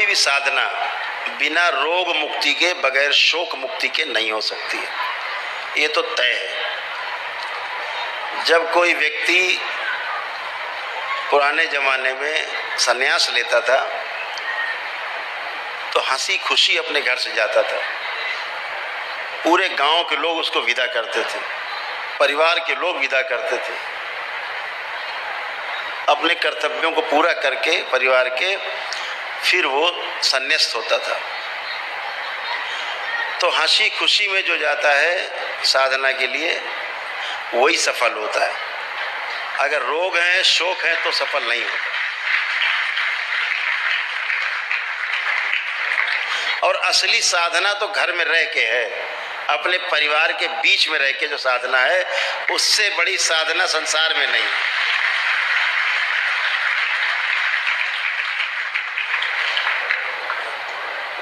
भी साधना बिना रोग मुक्ति के, बगैर शोक मुक्ति के नहीं हो सकती है, ये तो तय है। जब कोई व्यक्ति पुराने जमाने में संन्यास लेता था तो हंसी खुशी अपने घर से जाता था। पूरे गांव के लोग उसको विदा करते थे, परिवार के लोग विदा करते थे। अपने कर्तव्यों को पूरा करके परिवार के फिर वो संन्यास्त होता था। तो हंसी खुशी में जो जाता है साधना के लिए वही सफल होता है। अगर रोग है, शोक है तो सफल नहीं होता। और असली साधना तो घर में रह के है, अपने परिवार के बीच में रह के जो साधना है, उससे बड़ी साधना संसार में नहीं।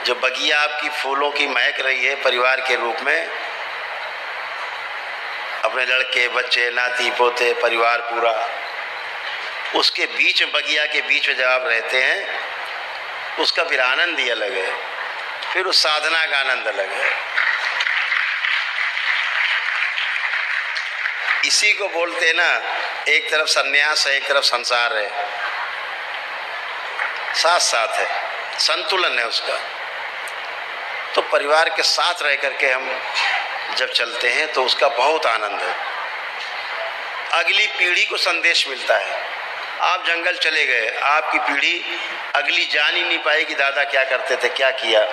जो बगिया आपकी फूलों की महक रही है परिवार के रूप में, अपने लड़के बच्चे नाती पोते परिवार पूरा, उसके बीच में, बगिया के बीच में जब आप रहते हैं उसका फिर आनंद ही अलग है, फिर उस साधना का आनंद अलग है। इसी को बोलते हैं ना, एक तरफ सन्यास है एक तरफ संसार है, साथ साथ है, संतुलन है उसका। तो परिवार के साथ रह करके हम जब चलते हैं तो उसका बहुत आनंद है। अगली पीढ़ी को संदेश मिलता है। आप जंगल चले गए, आपकी पीढ़ी अगली जान ही नहीं पाएगी दादा क्या करते थे, क्या किया।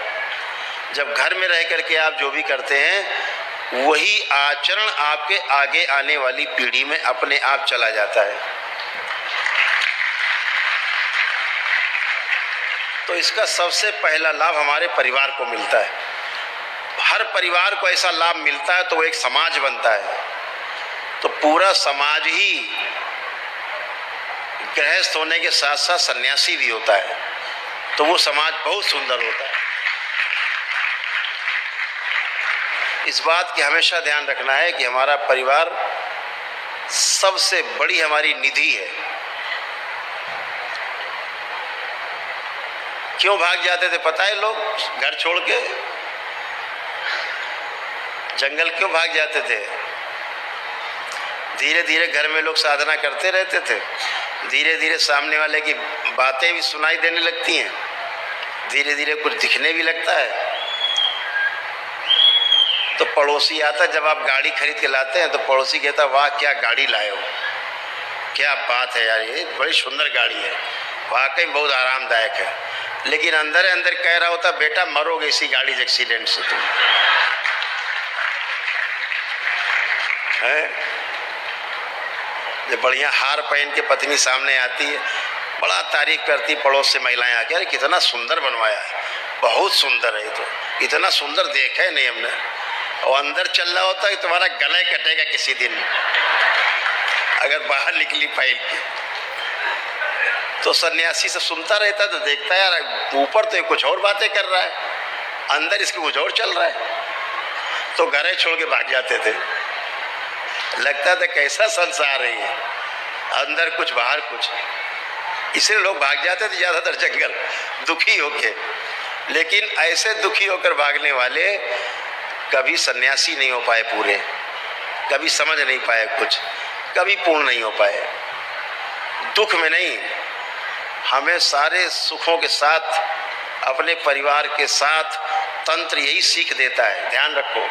जब घर में रह करके आप जो भी करते हैं वही आचरण आपके आगे आने वाली पीढ़ी में अपने आप चला जाता है। तो इसका सबसे पहला लाभ हमारे परिवार को मिलता है। हर परिवार को ऐसा लाभ मिलता है तो वो एक समाज बनता है। तो पूरा समाज ही गृहस्थ होने के साथ साथ सन्यासी भी होता है, तो वो समाज बहुत सुंदर होता है। इस बात की हमेशा ध्यान रखना है कि हमारा परिवार सबसे बड़ी हमारी निधि है। क्यों भाग जाते थे पता है लोग, घर छोड़ के जंगल क्यों भाग जाते थे? धीरे धीरे घर में लोग साधना करते रहते थे, धीरे धीरे सामने वाले की बातें भी सुनाई देने लगती हैं, धीरे धीरे कुछ दिखने भी लगता है। तो पड़ोसी आता, जब आप गाड़ी खरीद के लाते हैं तो पड़ोसी कहता वाह क्या गाड़ी लाए हो, क्या बात है यार, ये बड़ी सुंदर गाड़ी है, वाकई बहुत आरामदायक है। लेकिन अंदर अंदर कह रहा होता बेटा मरोगे इसी गाड़ी के एक्सीडेंट से तुम है। जब बढ़िया हार पहन के पत्नी सामने आती है, बड़ा तारीफ करती पड़ोस से महिलाएं आके, अरे कितना सुंदर बनवाया है, बहुत सुंदर है, तो इतना सुंदर देखा है नहीं हमने। और अंदर चल रहा होता है तुम्हारा गला कटेगा किसी दिन अगर बाहर निकली फाइल की। तो सन्यासी से सुनता रहता तो देखता यार ऊपर तो कुछ और बातें कर रहा है, अंदर इसके कुछ और चल रहा है। तो घरे छोड़ के भाग जाते थे, लगता था कैसा संसार है ये, अंदर कुछ बाहर कुछ। इसलिए लोग भाग जाते थे ज़्यादातर जंगल दुखी होके। लेकिन ऐसे दुखी होकर भागने वाले कभी सन्यासी नहीं हो पाए पूरे, कभी समझ नहीं पाए कुछ, कभी पूर्ण नहीं हो पाए। दुख में नहीं, हमें सारे सुखों के साथ अपने परिवार के साथ तंत्र यही सीख देता है। ध्यान रखो,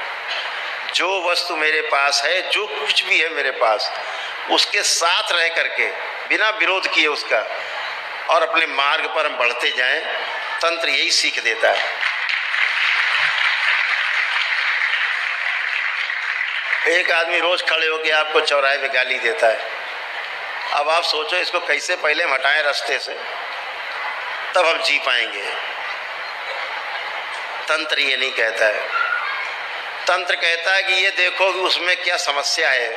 जो वस्तु मेरे पास है, जो कुछ भी है मेरे पास, उसके साथ रह करके बिना विरोध किए उसका और अपने मार्ग पर हम बढ़ते जाएं, तंत्र यही सीख देता है। एक आदमी रोज खड़े होकर आपको चौराहे पे गाली देता है, अब आप सोचो इसको कैसे पहले हम हटाएं रास्ते से, तब हम जी पाएंगे। तंत्र ये नहीं कहता है, तंत्र कहता है कि ये देखो कि उसमें क्या समस्या है,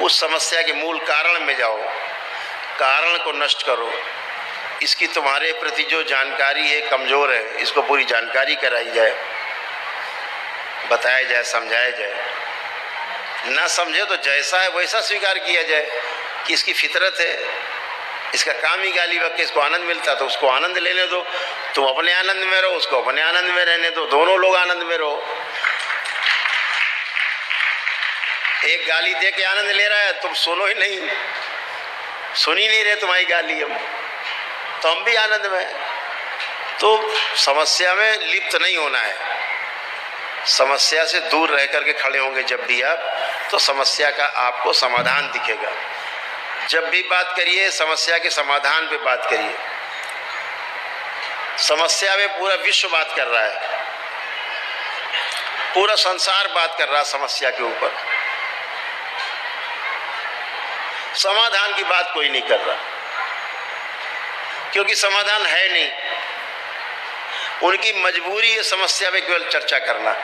उस समस्या के मूल कारण में जाओ, कारण को नष्ट करो। इसकी तुम्हारे प्रति जो जानकारी है कमज़ोर है, इसको पूरी जानकारी कराई जाए, बताया जाए, समझाया जाए। ना समझे तो जैसा है वैसा स्वीकार किया जाए कि इसकी फितरत है, इसका काम ही गाली बक के इसको आनंद मिलता, तो उसको आनंद लेने दो। तुम अपने आनंद में रहो, उसको अपने आनंद में रहने दो, दोनों लोग आनंद में रहो। एक गाली दे के आनंद ले रहा है, तुम सुनो ही नहीं, सुन ही नहीं रहे तुम्हारी गाली, हम तो हम भी आनंद में। तो समस्या में लिप्त नहीं होना है, समस्या से दूर रह करके खड़े होंगे जब भी आप, तो समस्या का आपको समाधान दिखेगा। जब भी बात करिए समस्या के समाधान पे बात करिए। समस्या में पूरा विश्व बात कर रहा है, पूरा संसार बात कर रहा है समस्या के ऊपर, समाधान की बात कोई नहीं कर रहा, क्योंकि समाधान है नहीं। उनकी मजबूरी है समस्या पे केवल चर्चा करना।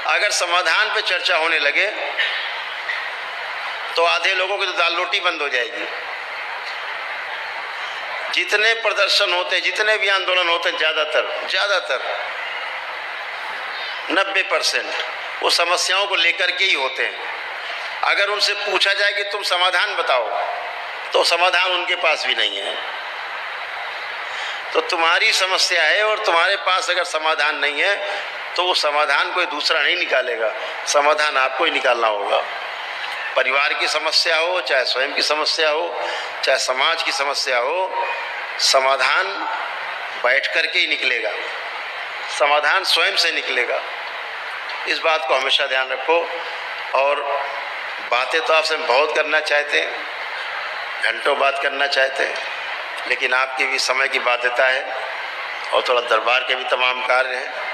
अगर समाधान पे चर्चा होने लगे तो आधे लोगों की तो दाल रोटी बंद हो जाएगी। जितने प्रदर्शन होते, जितने भी आंदोलन होते, ज्यादातर 90% वो समस्याओं को लेकर के ही होते हैं। अगर उनसे पूछा जाए कि तुम समाधान बताओ, तो समाधान उनके पास भी नहीं है। तो तुम्हारी समस्या है और तुम्हारे पास अगर समाधान नहीं है तो वो समाधान कोई दूसरा नहीं निकालेगा, समाधान आपको ही निकालना होगा। परिवार की समस्या हो, चाहे स्वयं की समस्या हो, चाहे समाज की समस्या हो, समाधान बैठ कर के ही निकलेगा, समाधान स्वयं से निकलेगा। इस बात को हमेशा ध्यान रखो। और बातें तो आपसे बहुत करना चाहते हैं, घंटों बात करना चाहते हैं, लेकिन आपकी भी समय की बाध्यता है और थोड़ा दरबार के भी तमाम कार्य हैं।